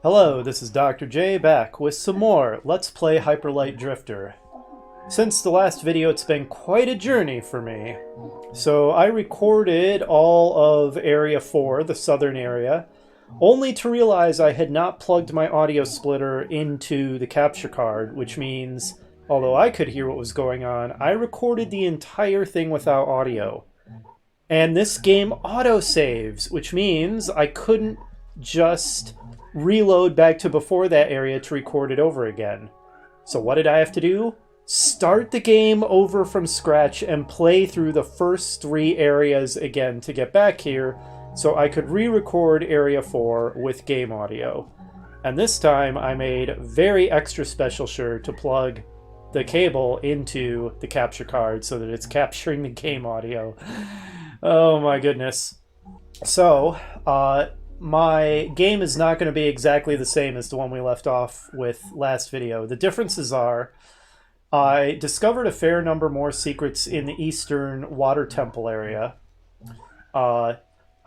Hello, this is Dr. J back with some more Let's Play Hyperlight Drifter. Since the last video, it's been quite a journey for me. So I recorded all of Area 4, the southern area, only to realize I had not plugged my audio splitter into the capture card, which means, although I could hear what was going on, I recorded the entire thing without audio. And this game auto-saves, which means I couldn't just reload back to before that area to record it over again. So what did I have to do? Start the game over from scratch and play through the first 3 areas again to get back here so I could re-record Area 4 with game audio. And this time I made very extra special sure to plug the cable into the capture card so that it's capturing the game audio. Oh my goodness. So, my game is not going to be exactly the same as the one we left off with last video. The differences are, I discovered a fair number more secrets in the eastern water temple area. I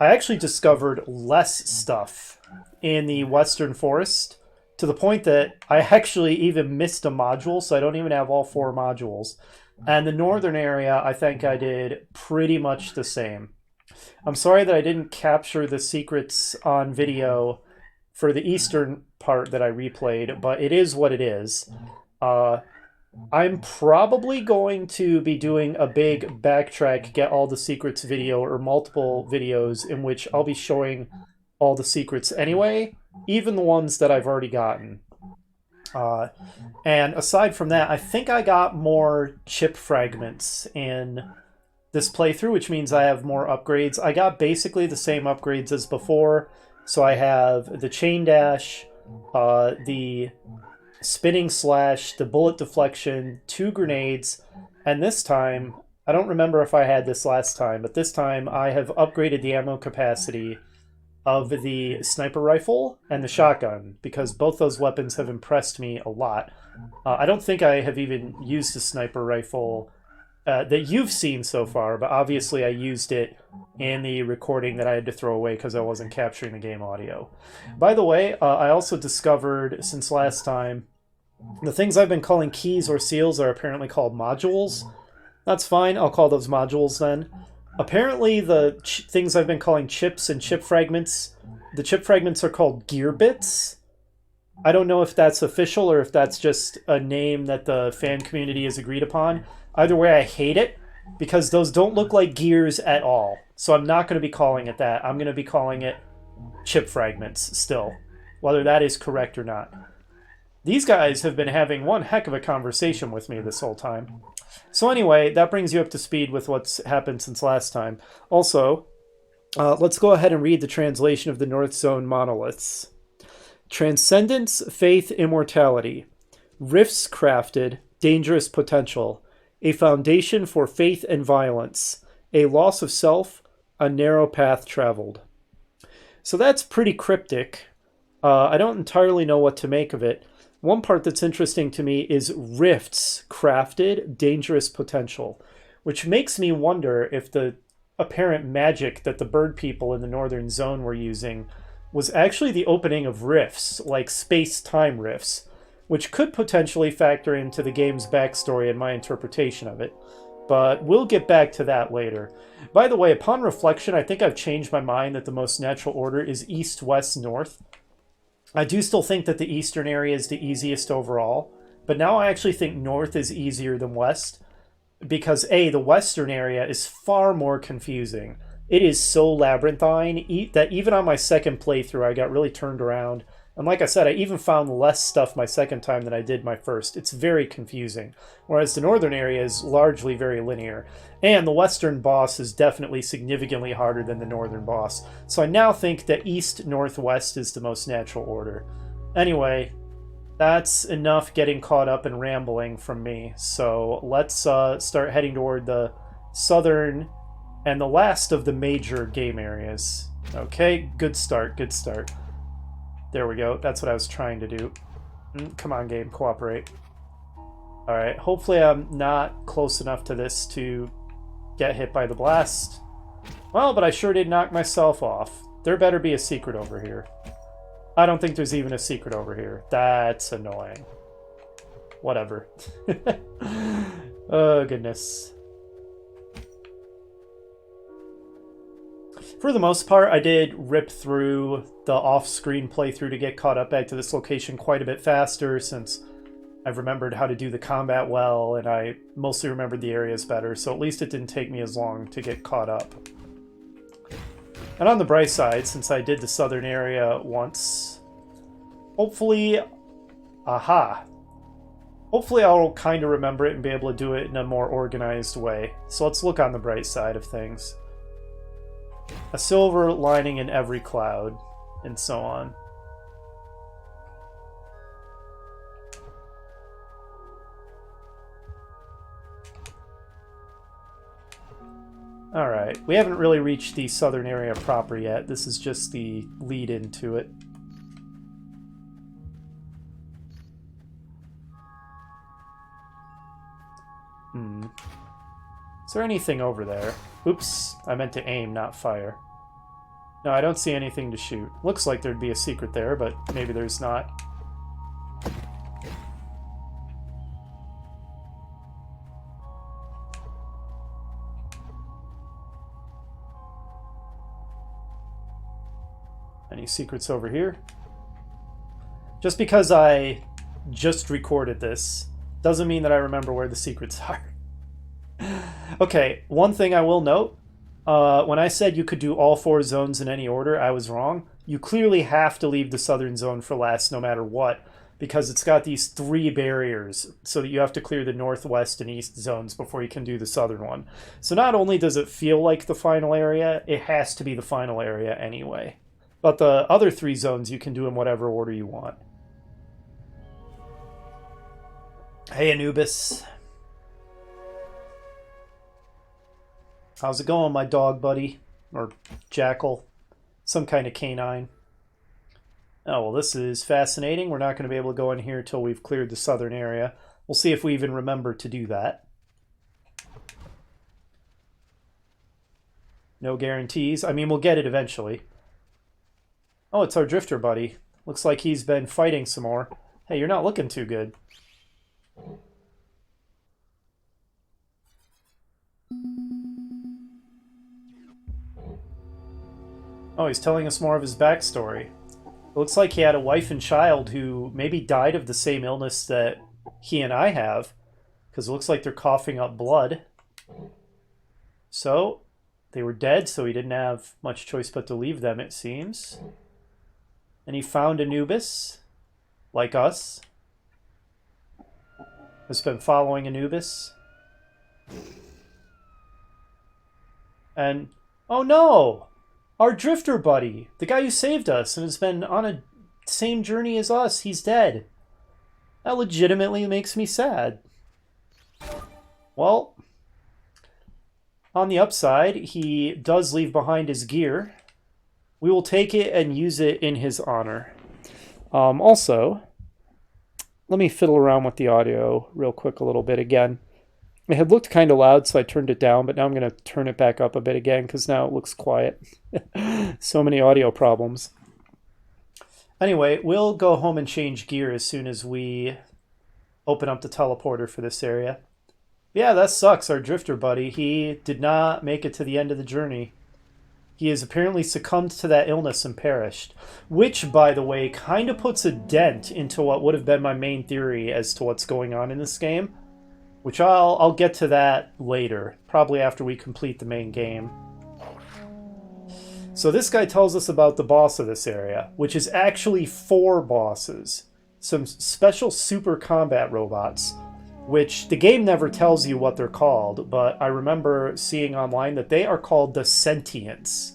actually discovered less stuff in the western forest, to the point that I actually even missed a module, so I don't even have all 4 modules. And the northern area, I think I did pretty much the same. I'm sorry that I didn't capture the secrets on video for the eastern part that I replayed, but it is what it is. I'm probably going to be doing a big backtrack, get all the secrets video, or multiple videos in which I'll be showing all the secrets anyway, even the ones that I've already gotten. And aside from that, I think I got more chip fragments in this playthrough, which means I have more upgrades. I got basically the same upgrades as before. So I have the chain dash, the spinning slash, the bullet deflection, 2 grenades, and this time, I don't remember if I had this last time, but this time I have upgraded the ammo capacity of the sniper rifle and the shotgun, because both those weapons have impressed me a lot. I don't think I have even used the sniper rifle that you've seen so far, but obviously I used it in the recording that I had to throw away because I wasn't capturing the game audio. By the way, I also discovered since last time, the things I've been calling keys or seals are apparently called modules. That's fine, I'll call those modules then. Apparently the things I've been calling chips and chip fragments, the chip fragments are called gear bits. I don't know if that's official or if that's just a name that the fan community has agreed upon. Either way, I hate it, because those don't look like gears at all. So I'm not going to be calling it that. I'm going to be calling it chip fragments still, whether that is correct or not. These guys have been having one heck of a conversation with me this whole time. So anyway, that brings you up to speed with what's happened since last time. Also, let's go ahead and read the translation of the North Zone monoliths. Transcendence, faith, immortality. Rifts crafted, dangerous potential. A foundation for faith and violence. A loss of self, a narrow path traveled. So that's pretty cryptic. I don't entirely know what to make of it. One part that's interesting to me is rifts crafted, dangerous potential, which makes me wonder if the apparent magic that the bird people in the northern zone were using was actually the opening of rifts, like space-time rifts, which could potentially factor into the game's backstory and my interpretation of it. But we'll get back to that later. By the way, upon reflection, I think I've changed my mind that the most natural order is east, west, north. I do still think that the eastern area is the easiest overall, but now I actually think north is easier than west, because A, the western area is far more confusing. It is so labyrinthine that even on my second playthrough I got really turned around. And like I said, I even found less stuff my second time than I did my first. It's very confusing. Whereas the northern area is largely very linear. And the western boss is definitely significantly harder than the northern boss. So I now think that east-northwest is the most natural order. Anyway, that's enough getting caught up and rambling from me. So let's start heading toward the southern and the last of the major game areas. Okay, good start, good start. There we go. That's what I was trying to do. Come on, game. Cooperate. Alright. Hopefully I'm not close enough to this to get hit by the blast. Well, but I sure did knock myself off. There better be a secret over here. I don't think there's even a secret over here. That's annoying. Whatever. Oh, goodness. For the most part, I did rip through the off-screen playthrough to get caught up back to this location quite a bit faster, since I've remembered how to do the combat well, and I mostly remembered the areas better, so at least it didn't take me as long to get caught up. And on the bright side, since I did the southern area once, hopefully... Aha! Hopefully I'll kind of remember it and be able to do it in a more organized way. So let's look on the bright side of things. A silver lining in every cloud, and so on. Alright, we haven't really reached the southern area proper yet. This is just the lead into it. Is there anything over there? Oops, I meant to aim, not fire. No, I don't see anything to shoot. Looks like there'd be a secret there, but maybe there's not. Any secrets over here? Just because I just recorded this doesn't mean that I remember where the secrets are. Okay, one thing I will note. When I said you could do all 4 zones in any order, I was wrong. You clearly have to leave the southern zone for last no matter what, because it's got these 3 barriers, so that you have to clear the northwest and east zones before you can do the southern one. So not only does it feel like the final area, it has to be the final area anyway. But the other 3 zones you can do in whatever order you want. Hey, Anubis. How's it going, my dog buddy? Or jackal? Some kind of canine. Oh, well, this is fascinating. We're not going to be able to go in here until we've cleared the southern area. We'll see if we even remember to do that. No guarantees. I mean, we'll get it eventually. Oh, it's our drifter buddy. Looks like he's been fighting some more. Hey, you're not looking too good. Oh, he's telling us more of his backstory. It looks like he had a wife and child who maybe died of the same illness that he and I have, because it looks like they're coughing up blood. So, they were dead, so he didn't have much choice but to leave them, it seems. And he found Anubis, like us. Has been following Anubis. And, oh no! Our drifter buddy, the guy who saved us and has been on a same journey as us, he's dead. That legitimately makes me sad. Well, on the upside, he does leave behind his gear. We will take it and use it in his honor. Also, let me fiddle around with the audio real quick a little bit again. It had looked kind of loud, so I turned it down, but now I'm going to turn it back up a bit again because now it looks quiet. So many audio problems. Anyway, we'll go home and change gear as soon as we open up the teleporter for this area. Yeah, that sucks, our drifter buddy. He did not make it to the end of the journey. He has apparently succumbed to that illness and perished. Which, by the way, kind of puts a dent into what would have been my main theory as to what's going on in this game. Which I'll get to that later, probably after we complete the main game. So this guy tells us about the boss of this area, which is actually 4 bosses. Some special super combat robots, which the game never tells you what they're called, but I remember seeing online that they are called the Sentients,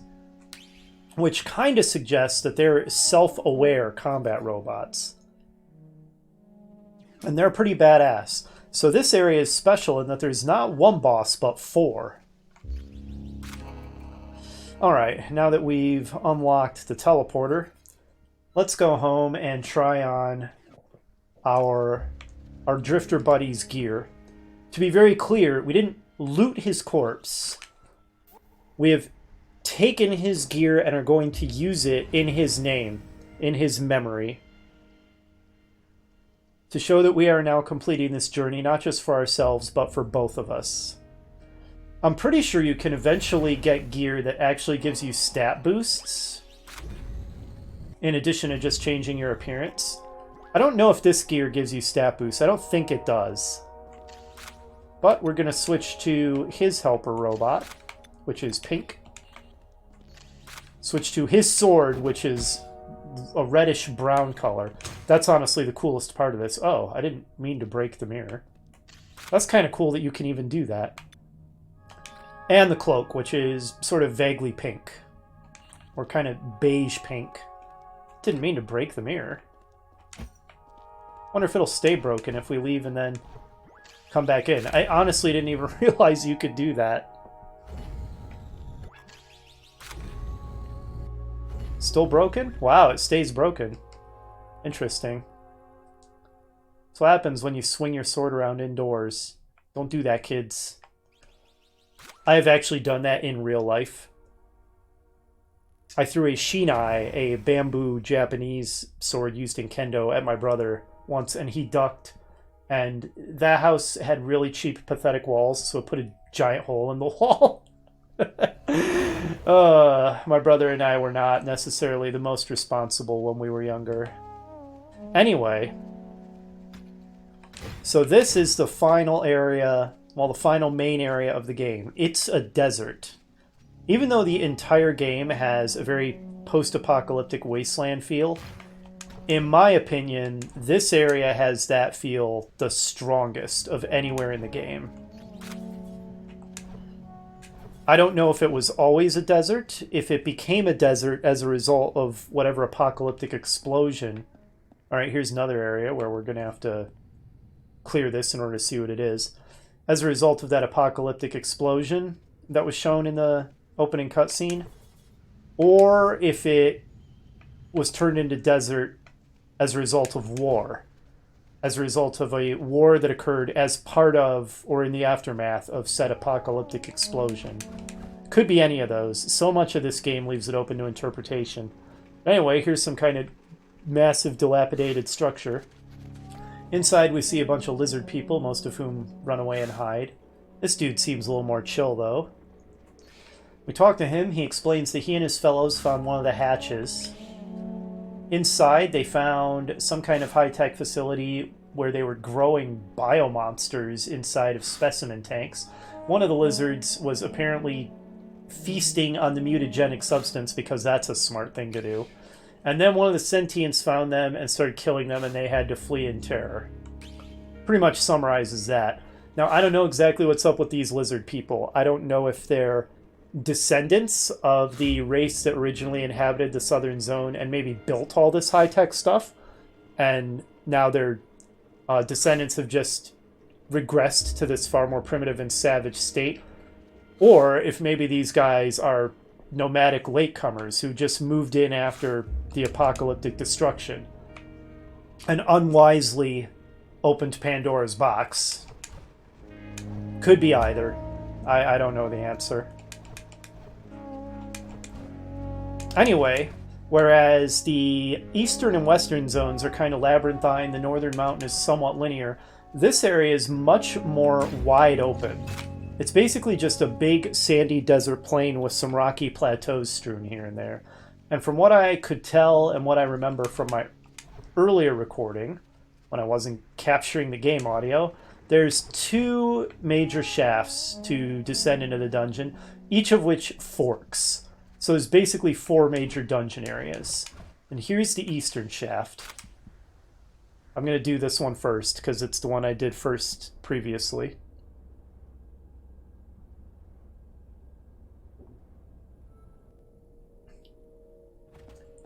which kind of suggests that they're self-aware combat robots. And they're pretty badass. So this area is special in that there's not 1 boss, but 4. Alright, now that we've unlocked the teleporter, let's go home and try on our drifter buddy's gear. To be very clear, we didn't loot his corpse. We have taken his gear and are going to use it in his name. in his memory to show that we are now completing this journey, not just for ourselves, but for both of us. I'm pretty sure you can eventually get gear that actually gives you stat boosts, in addition to just changing your appearance. I don't know if this gear gives you stat boosts. I don't think it does. But we're going to switch to his helper robot, which is pink. Switch to his sword, which is a reddish-brown color. That's honestly the coolest part of this. Oh, I didn't mean to break the mirror. That's kind of cool that you can even do that. And the cloak, which is sort of vaguely pink. Or kind of beige pink. Didn't mean to break the mirror. Wonder if it'll stay broken if we leave and then come back in. I honestly didn't even realize you could do that. Still broken? Wow, it stays broken. Interesting. That's what happens when you swing your sword around indoors. Don't do that, kids. I have actually done that in real life. I threw a shinai, a bamboo Japanese sword used in kendo, at my brother once, and he ducked. And that house had really cheap, pathetic walls, so it put a giant hole in the wall. My brother and I were not necessarily the most responsible when we were younger. Anyway, so this is the final area, well, the final main area of the game. It's a desert. Even though the entire game has a very post-apocalyptic wasteland feel, in my opinion, this area has that feel the strongest of anywhere in the game. I don't know if it was always a desert, if it became a desert as a result of whatever apocalyptic explosion. Alright, here's another area where we're going to have to clear this in order to see what it is. As a result of that apocalyptic explosion that was shown in the opening cutscene, or if it was turned into desert as a result of war, as a result of a war that occurred as part of or in the aftermath of said apocalyptic explosion. Could be any of those. So much of this game leaves it open to interpretation. Anyway, here's some kind of massive dilapidated structure. Inside we see a bunch of lizard people, most of whom run away and hide. This dude seems a little more chill, though. We talk to him. He explains that he and his fellows found one of the hatches. Inside, they found some kind of high-tech facility where they were growing biomonsters inside of specimen tanks. One of the lizards was apparently feasting on the mutagenic substance because that's a smart thing to do. And then one of the sentients found them and started killing them, and they had to flee in terror. Pretty much summarizes that. Now, I don't know exactly what's up with these lizard people. I don't know if they're descendants of the race that originally inhabited the southern zone and maybe built all this high-tech stuff, and now their descendants have just regressed to this far more primitive and savage state, or if maybe these guys are nomadic latecomers who just moved in after the apocalyptic destruction and unwisely opened Pandora's box. Could be either. I don't know the answer. Anyway, whereas the eastern and western zones are kind of labyrinthine, the northern mountain is somewhat linear, this area is much more wide open. It's basically just a big sandy desert plain with some rocky plateaus strewn here and there. And from what I could tell and what I remember from my earlier recording, when I wasn't capturing the game audio, there's two major shafts to descend into the dungeon, each of which forks. So there's basically four major dungeon areas. And here's the eastern shaft. I'm going to do this one first, because it's the one I did first previously.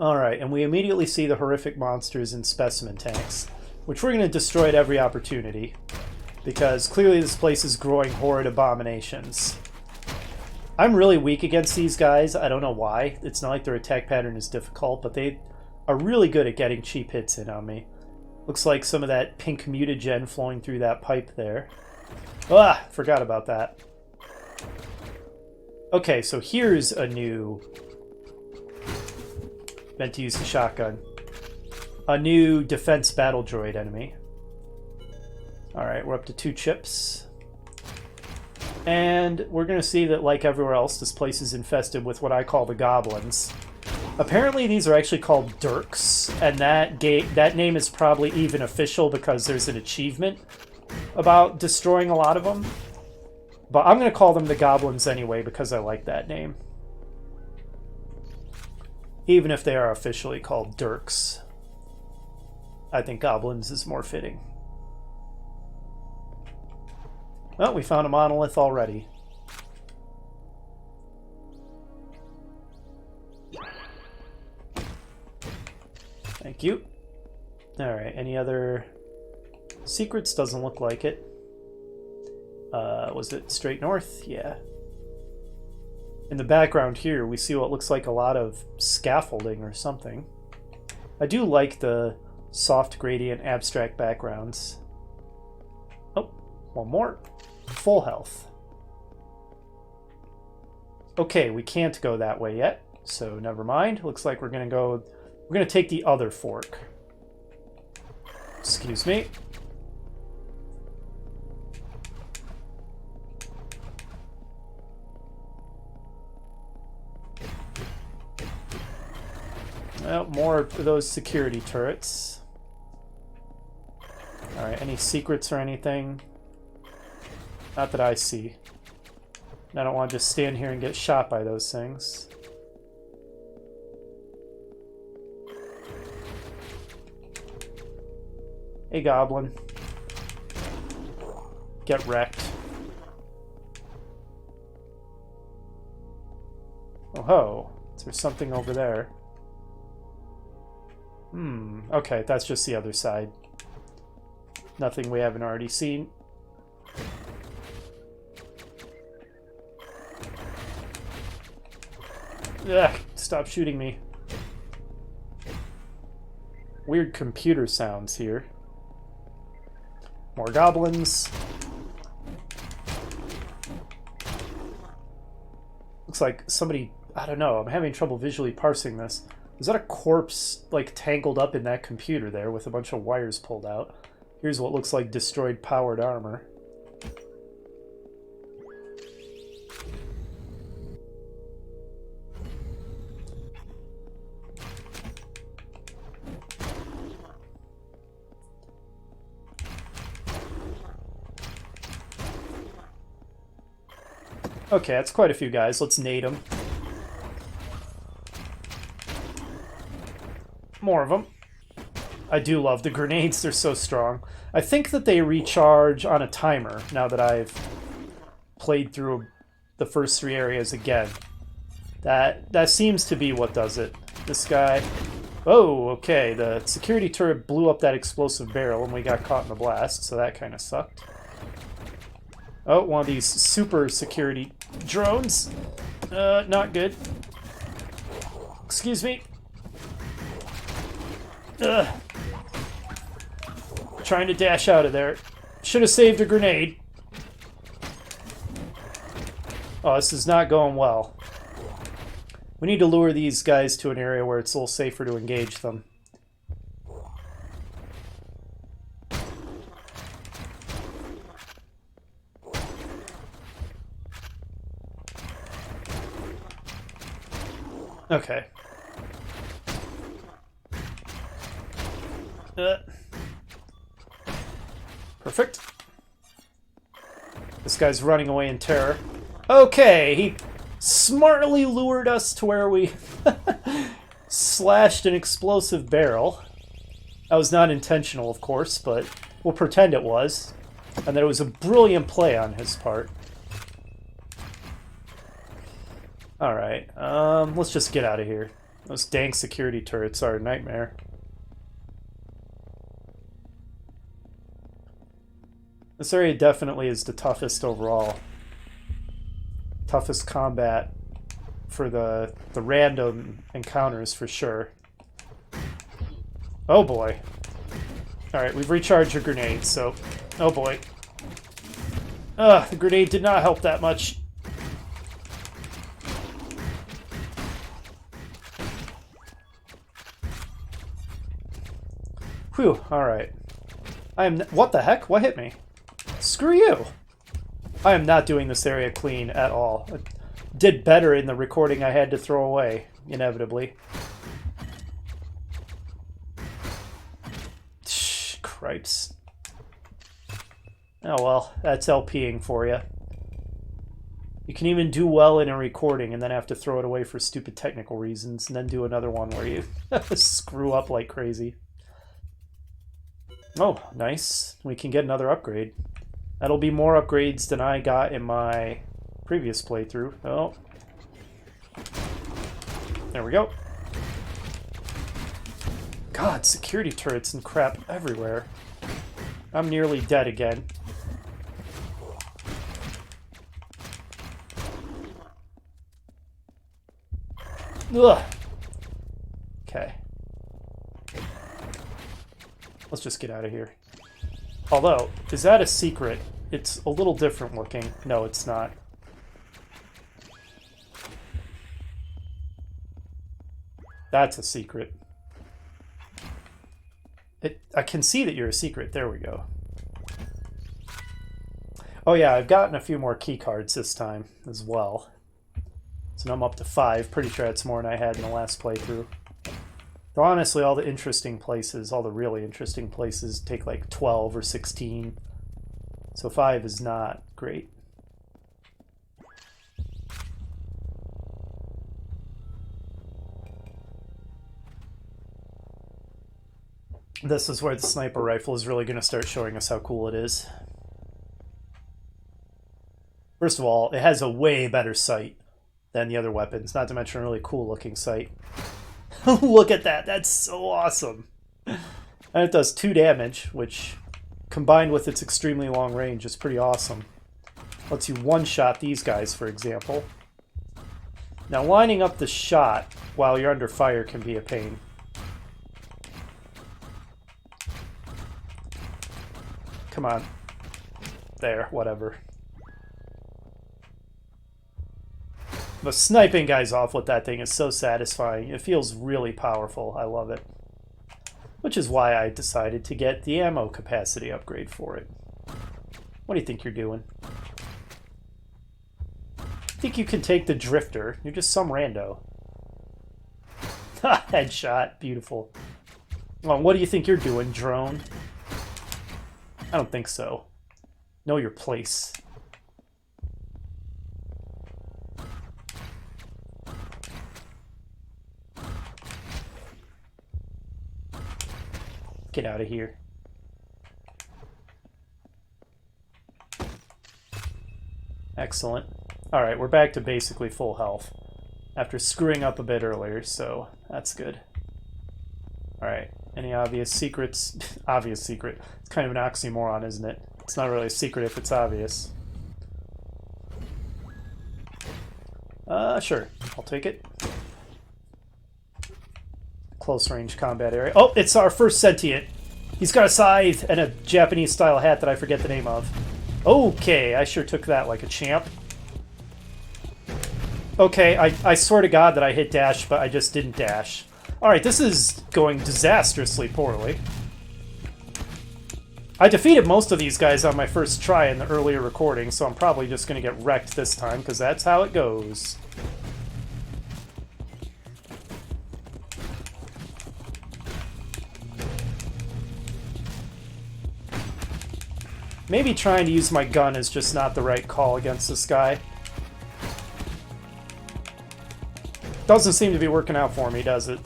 Alright, and we immediately see the horrific monsters in specimen tanks, which we're going to destroy at every opportunity, because clearly this place is growing horrid abominations. I'm really weak against these guys. I don't know why. It's not like their attack pattern is difficult, but they are really good at getting cheap hits in on me. Looks like some of that pink mutagen flowing through that pipe there. Ah, forgot about that. Okay, so here's a new... meant to use the shotgun. a new defense battle droid enemy. Alright, we're up to 2 chips. And we're going to see that, like everywhere else, this place is infested with what I call the goblins. Apparently these are actually called Dirks, and that name is probably even official because there's an achievement about destroying a lot of them. But I'm going to call them the goblins anyway because I like that name. Even if they are officially called Dirks. I think goblins is more fitting. Well, we found a monolith already. Thank you. Alright, any other secrets? Doesn't look like it. Was it straight north? Yeah. In the background here, we see what looks like a lot of scaffolding or something. I do like the soft gradient abstract backgrounds. Oh, one more. Full health. Okay, we can't go that way yet, so never mind. Looks like we're gonna take the other fork. Excuse me. Well, more of those security turrets. Alright, any secrets or anything? Not that I see. I don't want to just stand here and get shot by those things. Hey, goblin. Get wrecked. Oh ho. Is there something over there? Okay, that's just the other side. Nothing we haven't already seen. Ugh, stop shooting me. Weird computer sounds here. More goblins. Looks like somebody... I don't know, I'm having trouble visually parsing this. Is that a corpse, like, tangled up in that computer there with a bunch of wires pulled out? Here's what looks like destroyed powered armor. Okay, that's quite a few guys. Let's nade them. More of them. I do love the grenades. They're so strong. I think that they recharge on a timer now that I've played through the first 3 areas again. That seems to be what does it. This guy... Oh, okay. The security turret blew up that explosive barrel and we got caught in the blast, so that kind of sucked. Oh, one of these super security drones. Not good. Excuse me. Ugh. Trying to dash out of there. Should have saved a grenade. Oh, this is not going well. We need to lure these guys to an area where it's a little safer to engage them. Okay. Perfect. This guy's running away in terror. Okay, he smartly lured us to where we slashed an explosive barrel. That was not intentional, of course, but we'll pretend it was. And that it was a brilliant play on his part. Alright, let's just get out of here. Those dang security turrets are a nightmare. This area definitely is the toughest overall. Toughest combat for the random encounters for sure. Oh boy. Alright, we've recharged your grenade, so... Oh boy. Ugh, the grenade did not help that much. Whew, alright. What the heck? What hit me? Screw you! I am not doing this area clean at all. I did better in the recording I had to throw away, inevitably. Shh, cripes. Oh well, that's LPing for you. You can even do well in a recording and then have to throw it away for stupid technical reasons, and then do another one where you screw up like crazy. Oh, nice. We can get another upgrade. That'll be more upgrades than I got in my previous playthrough. Oh. There we go. God, security turrets and crap everywhere. I'm nearly dead again. Ugh. Okay. Let's just get out of here. Although, is that a secret? It's a little different looking. No, it's not. That's a secret. I can see that you're a secret. There we go. Oh yeah, I've gotten a few more key cards this time as well. So now I'm up to 5. Pretty sure that's more than I had in the last playthrough. Though honestly, all the interesting places, all the really interesting places, take like 12 or 16. So 5 is not great. This is where the sniper rifle is really going to start showing us how cool it is. First of all, it has a way better sight than the other weapons, not to mention a really cool looking sight. Look at that, that's so awesome. And it does 2 damage, which combined with its extremely long range is pretty awesome. Lets you one-shot these guys, for example. Now lining up the shot while you're under fire can be a pain. Come on. There, whatever. But sniping guys off with that thing is so satisfying. It feels really powerful. I love it. Which is why I decided to get the ammo capacity upgrade for it. What do you think you're doing? Think you can take the drifter? You're just some rando. Ha! Headshot. Beautiful. Oh, what do you think you're doing, drone? I don't think so. Know your place. Get out of here. Excellent. Alright, we're back to basically full health. After screwing up a bit earlier, so that's good. Alright, any obvious secrets? Obvious secret. It's kind of an oxymoron, isn't it? It's not really a secret if it's obvious. Sure. I'll take it. Close range combat area. Oh, it's our first sentient. He's got a scythe and a Japanese style hat that I forget the name of. Okay, I sure took that like a champ. Okay, I swear to God that I hit dash, but I just didn't dash. Alright, this is going disastrously poorly. I defeated most of these guys on my first try in the earlier recording, so I'm probably just going to get wrecked this time, because that's how it goes. Maybe trying to use my gun is just not the right call against this guy. Doesn't seem to be working out for me, does it?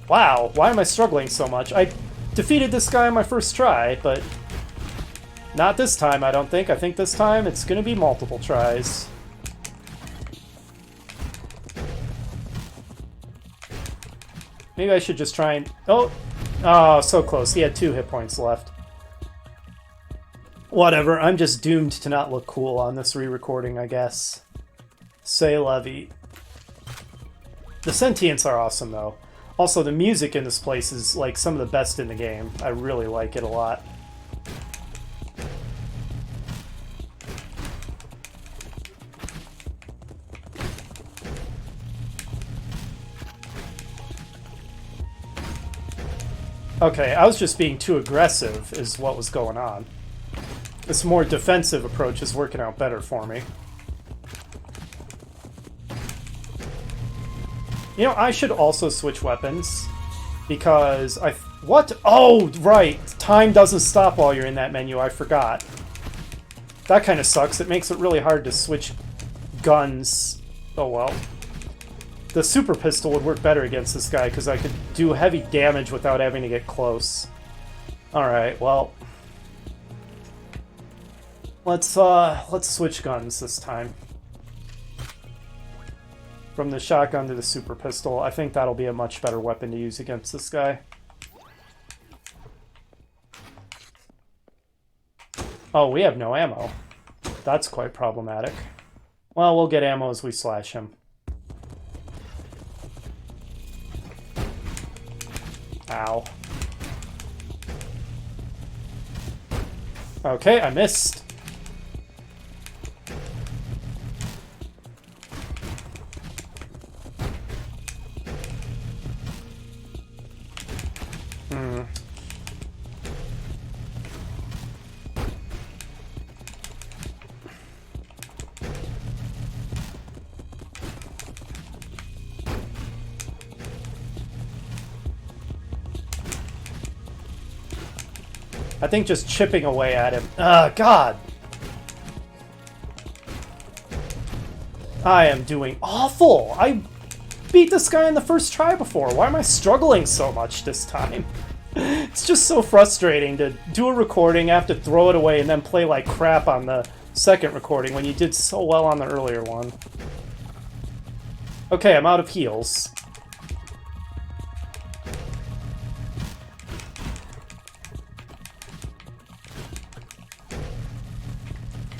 Wow, why am I struggling so much? I defeated this guy on my first try, but not this time, I don't think. I think this time it's going to be multiple tries. Maybe I should just try and... Oh! Oh, so close. He had 2 hit points left. Whatever, I'm just doomed to not look cool on this re-recording, I guess. C'est la vie. The sentients are awesome, though. Also, the music in this place is, like, some of the best in the game. I really like it a lot. Okay, I was just being too aggressive is what was going on. This more defensive approach is working out better for me. You know, I should also switch weapons, because what? Oh, right! Time doesn't stop while you're in that menu, I forgot. That kind of sucks. It makes it really hard to switch guns. Oh well. The super pistol would work better against this guy, because I could do heavy damage without having to get close. Alright, well... Let's switch guns this time. From the shotgun to the super pistol. I think that'll be a much better weapon to use against this guy. Oh, we have no ammo. That's quite problematic. Well, we'll get ammo as we slash him. Ow. Okay, I missed. I think just chipping away at him. God! I am doing awful! I beat this guy in the first try before. Why am I struggling so much this time? It's just so frustrating to do a recording, have to throw it away, and then play like crap on the second recording when you did so well on the earlier one. Okay, I'm out of heals.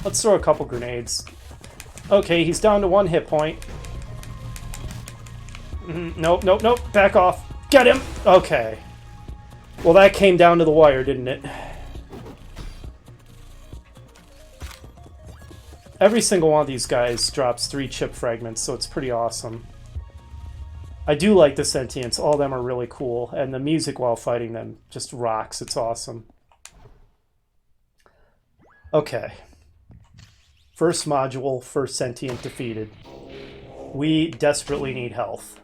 Let's throw a couple grenades. Okay, he's down to 1 hit point. Nope, nope, nope. Back off. Get him! Okay. Well, that came down to the wire, didn't it? Every single one of these guys drops 3 chip fragments, so it's pretty awesome. I do like the sentience. All of them are really cool, and the music while fighting them just rocks. It's awesome. Okay. First module, first sentient defeated. We desperately need health.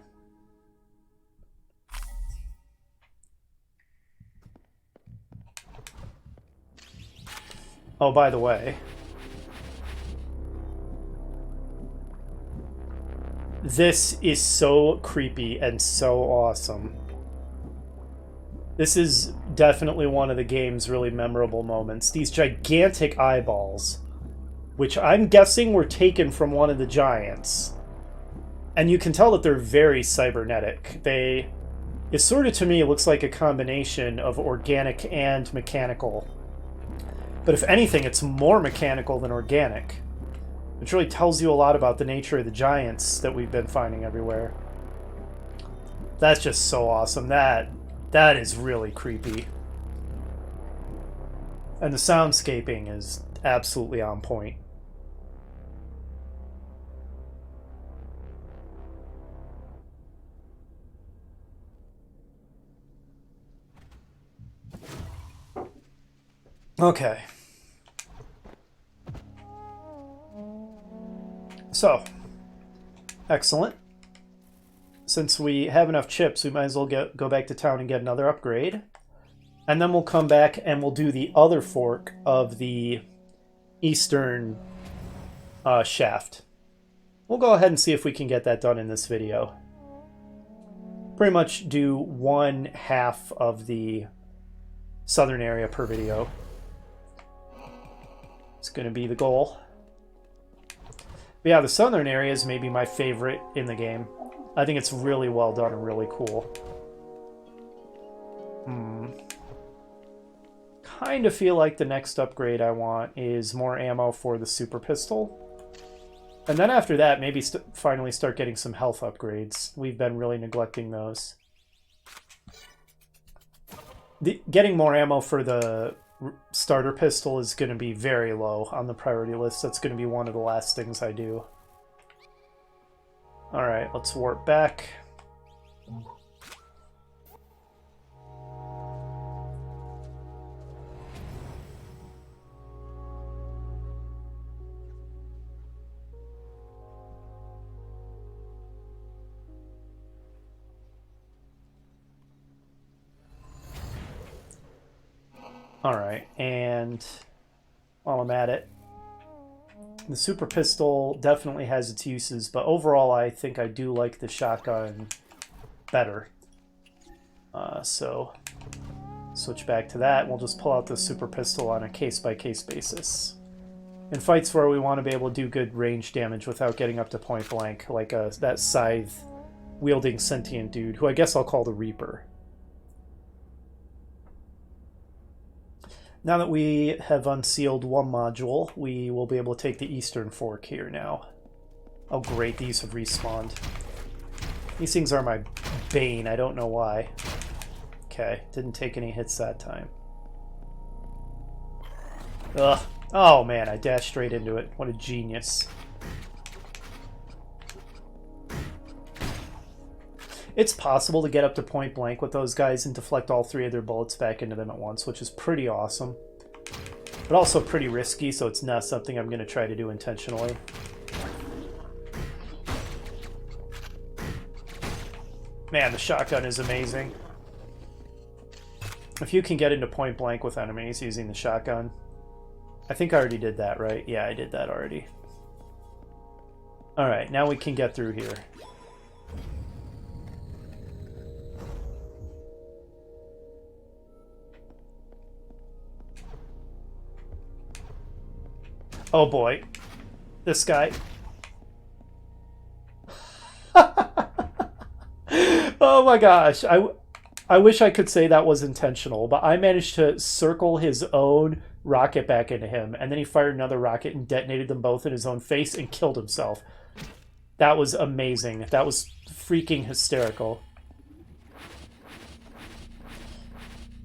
Oh, by the way, this is so creepy and so awesome. This is definitely one of the game's really memorable moments. These gigantic eyeballs, which I'm guessing were taken from one of the giants. And you can tell that they're very cybernetic. It sort of, to me, looks like a combination of organic and mechanical. But if anything, it's more mechanical than organic. Which really tells you a lot about the nature of the giants that we've been finding everywhere. That's just so awesome. That is really creepy. And the soundscaping is absolutely on point. Okay. So, excellent. Since we have enough chips, we might as well go back to town and get another upgrade. And then we'll come back and we'll do the other fork of the eastern shaft. We'll go ahead and see if we can get that done in this video. Pretty much do 1/2 of the southern area per video. It's going to be the goal. But yeah, the southern area is maybe my favorite in the game. I think it's really well done and really cool. Kind of feel like the next upgrade I want is more ammo for the super pistol. And then after that, maybe finally start getting some health upgrades. We've been really neglecting those. Getting more ammo for the starter pistol is going to be very low on the priority list. That's going to be one of the last things I do. Alright, let's warp back. Alright, and while I'm at it, the super pistol definitely has its uses, but overall I think I do like the shotgun better. So switch back to that, and we'll just pull out the super pistol on a case-by-case basis. In fights where we want to be able to do good range damage without getting up to point blank, like that scythe-wielding sentient dude, who I guess I'll call the Reaper. Now that we have unsealed one module, we will be able to take the Eastern Fork here now. Oh great, these have respawned. These things are my bane, I don't know why. Okay, didn't take any hits that time. Ugh. Oh man, I dashed straight into it. What a genius. It's possible to get up to point blank with those guys and deflect all 3 of their bullets back into them at once, which is pretty awesome. But also pretty risky, so it's not something I'm going to try to do intentionally. Man, the shotgun is amazing. If you can get into point blank with enemies using the shotgun... I think I already did that, right? Yeah, I did that already. Alright, now we can get through here. Oh boy. This guy. Oh my gosh. I wish I could say that was intentional, but I managed to circle his own rocket back into him, and then he fired another rocket and detonated them both in his own face and killed himself. That was amazing. That was freaking hysterical.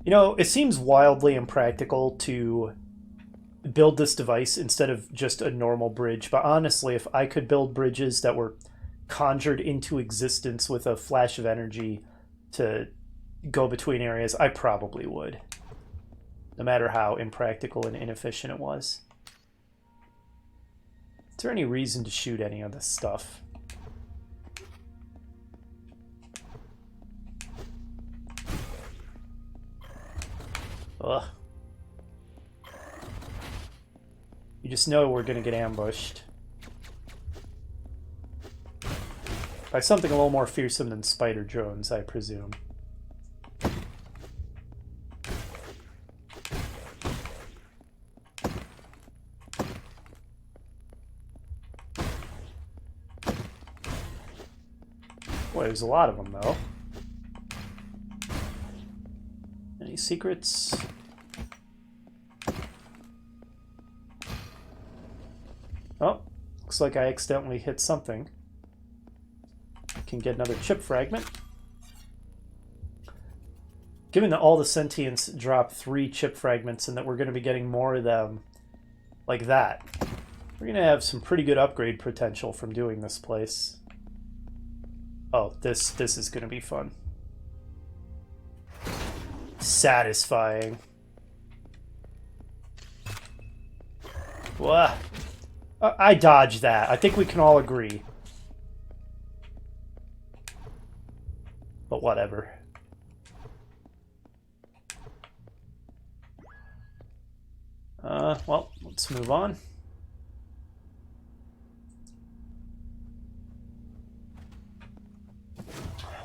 You know, it seems wildly impractical to build this device instead of just a normal bridge, but honestly, if I could build bridges that were conjured into existence with a flash of energy to go between areas, I probably would. No matter how impractical and inefficient it was. Is there any reason to shoot any of this stuff? Ugh. You just know we're gonna get ambushed. By something a little more fearsome than spider drones, I presume. Boy, there's a lot of them, though. Any secrets? Oh, looks like I accidentally hit something. Can get another chip fragment. Given that all the sentients drop 3 chip fragments and that we're going to be getting more of them like that, we're going to have some pretty good upgrade potential from doing this place. Oh, this is going to be fun. Satisfying. Wah. I dodged that. I think we can all agree. But whatever. Well, let's move on.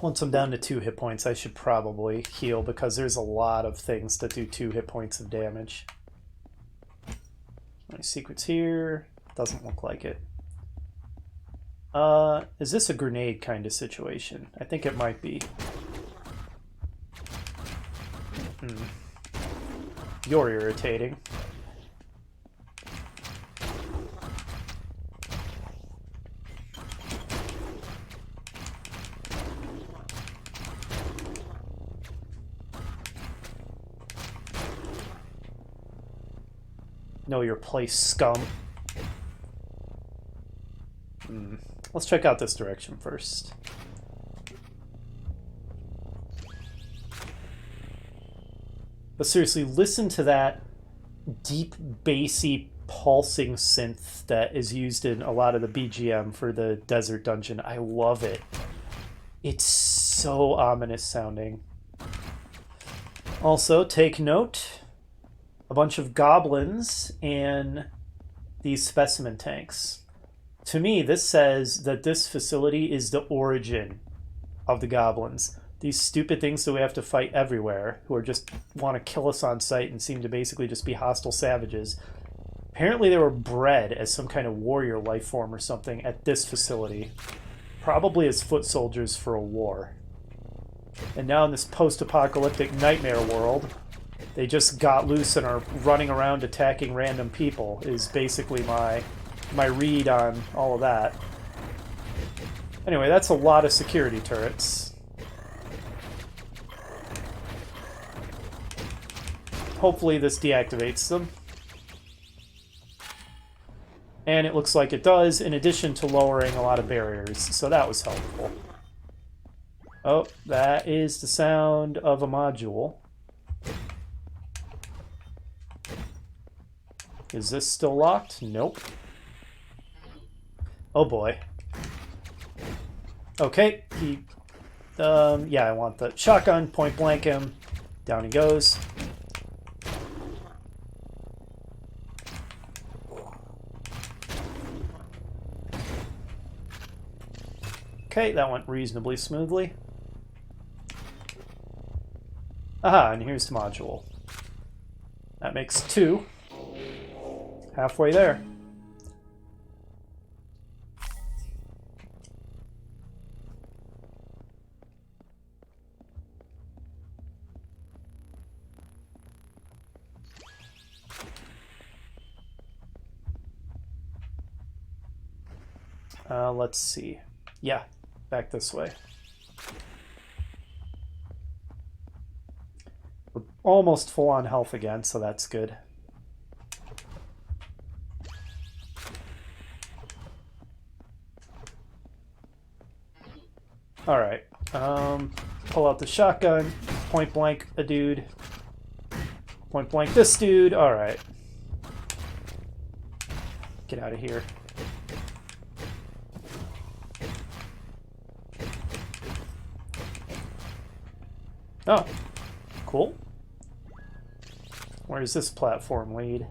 Once I'm down to 2 hit points, I should probably heal because there's a lot of things that do 2 hit points of damage. My secrets here. Doesn't look like it. Is this a grenade kind of situation? I think it might be. You're irritating. Know your place, scum. Let's check out this direction first. But seriously, listen to that deep, bassy, pulsing synth that is used in a lot of the BGM for the desert dungeon. I love it. It's so ominous sounding. Also, take note, a bunch of goblins in these specimen tanks. To me, this says that this facility is the origin of the goblins. These stupid things that we have to fight everywhere, who are just want to kill us on sight and seem to basically just be hostile savages. Apparently they were bred as some kind of warrior life form or something at this facility. Probably as foot soldiers for a war. And now in this post-apocalyptic nightmare world, they just got loose and are running around attacking random people, is basically my read on all of that. Anyway, that's a lot of security turrets. Hopefully this deactivates them. And it looks like it does, in addition to lowering a lot of barriers, so that was helpful. Oh, that is the sound of a module. Is this still locked? Nope. Oh boy. Okay, yeah, I want the shotgun, point blank him. Down he goes. Okay, that went reasonably smoothly. Aha, and here's the module. That makes 2. Halfway there. Let's see. Yeah, back this way. We're almost full on health again, so that's good. Alright, pull out the shotgun, point blank a dude, point blank this dude, alright. Get out of here. Oh, cool. Where does this platform lead?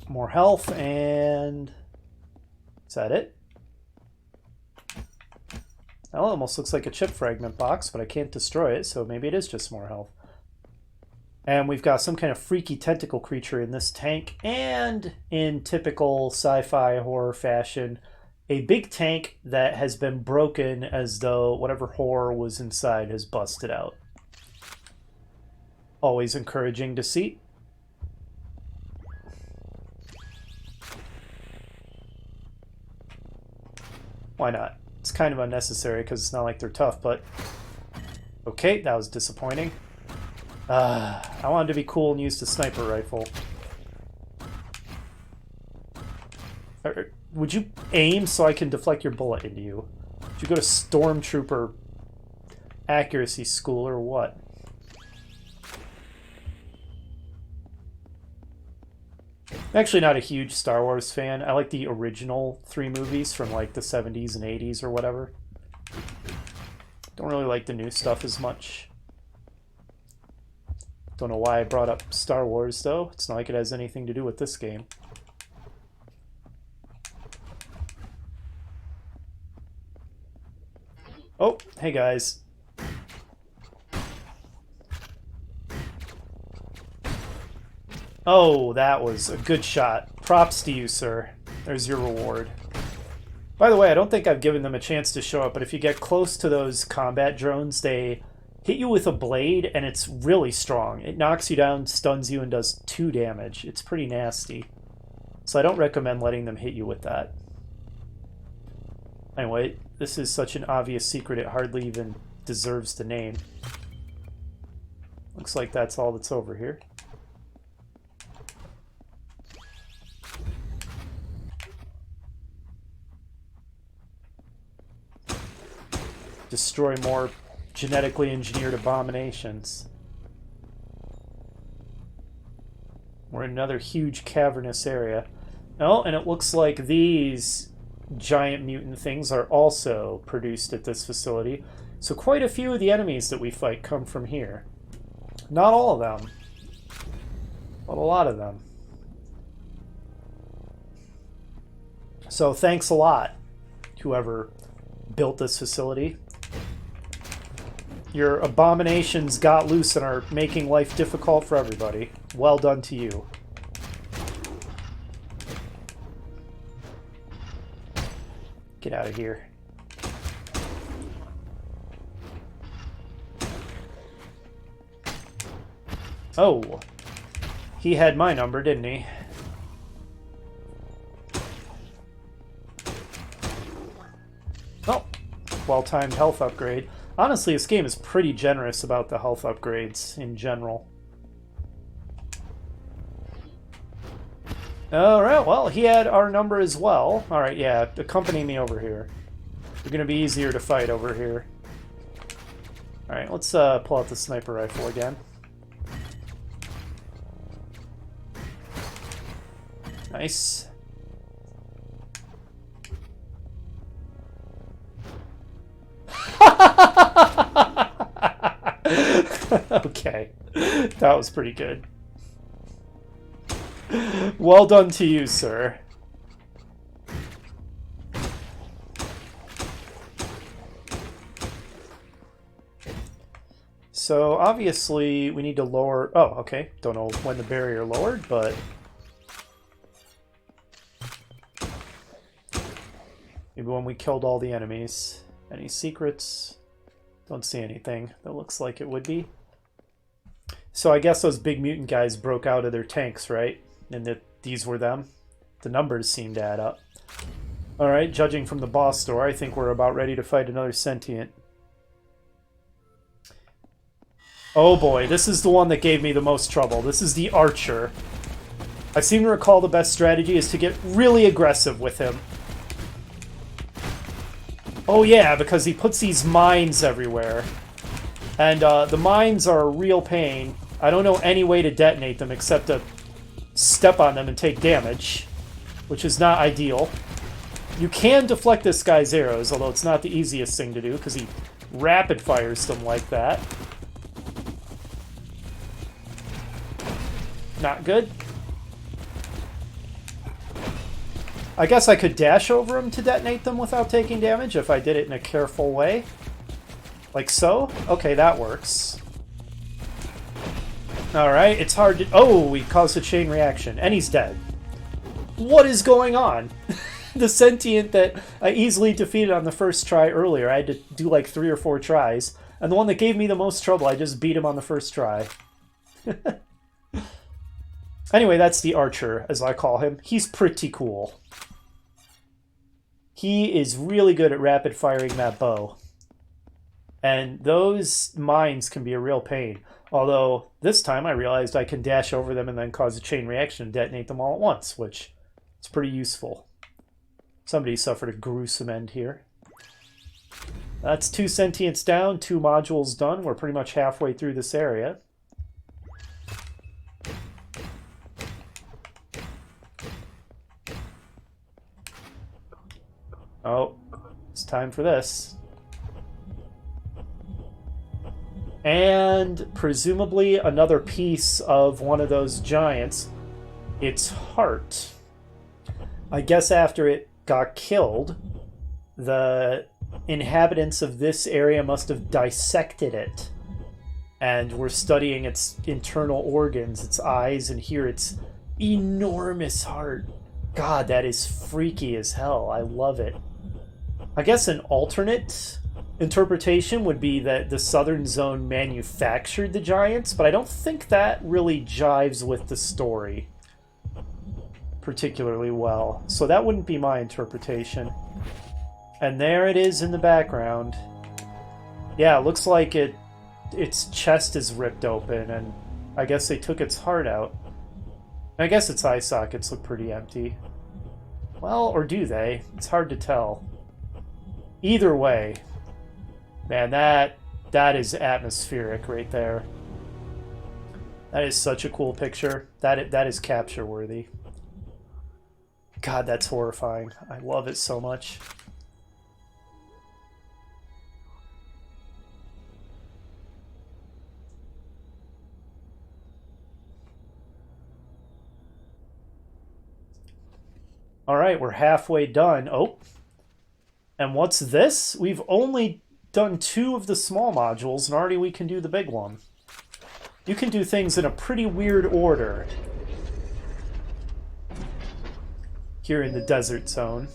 More health, and is that it? That almost looks like a chip fragment box, but I can't destroy it, so maybe it is just more health. And we've got some kind of freaky tentacle creature in this tank, and in typical sci-fi horror fashion, a big tank that has been broken as though whatever horror was inside has busted out. Always encouraging to see. Why not? It's kind of unnecessary because it's not like they're tough, but... Okay, that was disappointing. I wanted to be cool and use the sniper rifle. Would you aim so I can deflect your bullet into you? Would you go to Stormtrooper accuracy school or what? I'm actually not a huge Star Wars fan. I like the original 3 movies from like the 70s and 80s or whatever. Don't really like the new stuff as much. Don't know why I brought up Star Wars though. It's not like it has anything to do with this game. Oh, hey guys. Oh, that was a good shot. Props to you, sir. There's your reward. By the way, I don't think I've given them a chance to show up, but if you get close to those combat drones, they hit you with a blade, and it's really strong. It knocks you down, stuns you, and does 2 damage. It's pretty nasty. So I don't recommend letting them hit you with that. Anyway, this is such an obvious secret, it hardly even deserves the name. Looks like that's all that's over here. Destroy more genetically engineered abominations. We're in another huge cavernous area. Oh, and it looks like these giant mutant things are also produced at this facility. So quite a few of the enemies that we fight come from here. Not all of them, but a lot of them. So thanks a lot, whoever built this facility. Your abominations got loose and are making life difficult for everybody. Well done to you. Get out of here. Oh, he had my number, didn't he? Oh, well-timed health upgrade. Honestly, this game is pretty generous about the health upgrades in general. Alright, well, he had our number as well. Alright, yeah, accompany me over here. You're gonna be easier to fight over here. Alright, let's pull out the sniper rifle again. Nice. Okay, that was pretty good. Well done to you, sir. So obviously we need to lower... Oh, okay. Don't know when the barrier lowered, but... maybe when we killed all the enemies. Any secrets? Don't see anything that looks like it would be. So I guess those big mutant guys broke out of their tanks, right? And that these were them? The numbers seem to add up. Alright, judging from the boss door, I think we're about ready to fight another sentient. Oh boy, this is the one that gave me the most trouble. This is the archer. I seem to recall the best strategy is to get really aggressive with him. Oh yeah, because he puts these mines everywhere. And the mines are a real pain. I don't know any way to detonate them except to step on them and take damage, which is not ideal. You can deflect this guy's arrows, although it's not the easiest thing to do because he rapid fires them like that. Not good. I guess I could dash over him to detonate them without taking damage if I did it in a careful way. Like so? Okay, that works. Alright, it's hard to... Oh, we caused a chain reaction. And he's dead. What is going on? The sentient that I easily defeated on the first try earlier, I had to do like 3 or 4 tries. And the one that gave me the most trouble, I just beat him on the first try. Anyway, that's the archer, as I call him. He's pretty cool. He is really good at rapid firing that bow. And those mines can be a real pain. Although, this time I realized I can dash over them and then cause a chain reaction and detonate them all at once, which is pretty useful. Somebody suffered a gruesome end here. That's 2 sentients down, 2 modules done. We're pretty much halfway through this area. Oh, it's time for this. And presumably another piece of one of those giants. Its heart. I guess after it got killed, the inhabitants of this area must have dissected it. And were studying its internal organs, its eyes, and here its enormous heart. God, that is freaky as hell. I love it. I guess an alternate interpretation would be that the Southern Zone manufactured the giants, but I don't think that really jives with the story particularly well. So that wouldn't be my interpretation. And there it is in the background. Yeah, it looks like its chest is ripped open, and I guess they took its heart out. I guess its eye sockets look pretty empty. Well, or do they? It's hard to tell. Either way, man, that is atmospheric right there. That is such a cool picture. That is capture worthy. God, that's horrifying. I love it so much. All right, we're halfway done. Oh, and what's this? We've only done 2 of the small modules, and already we can do the big one. You can do things in a pretty weird order here in the desert zone.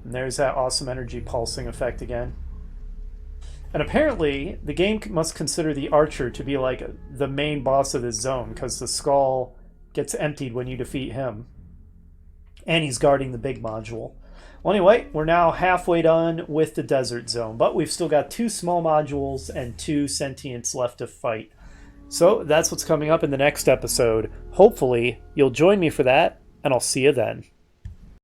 And there's that awesome energy pulsing effect again. And apparently, the game must consider the archer to be like the main boss of this zone, because the skull gets emptied when you defeat him. And he's guarding the big module. Well, anyway, we're now halfway done with the desert zone, but we've still got 2 small modules and 2 sentients left to fight. So that's what's coming up in the next episode. Hopefully, you'll join me for that, and I'll see you then.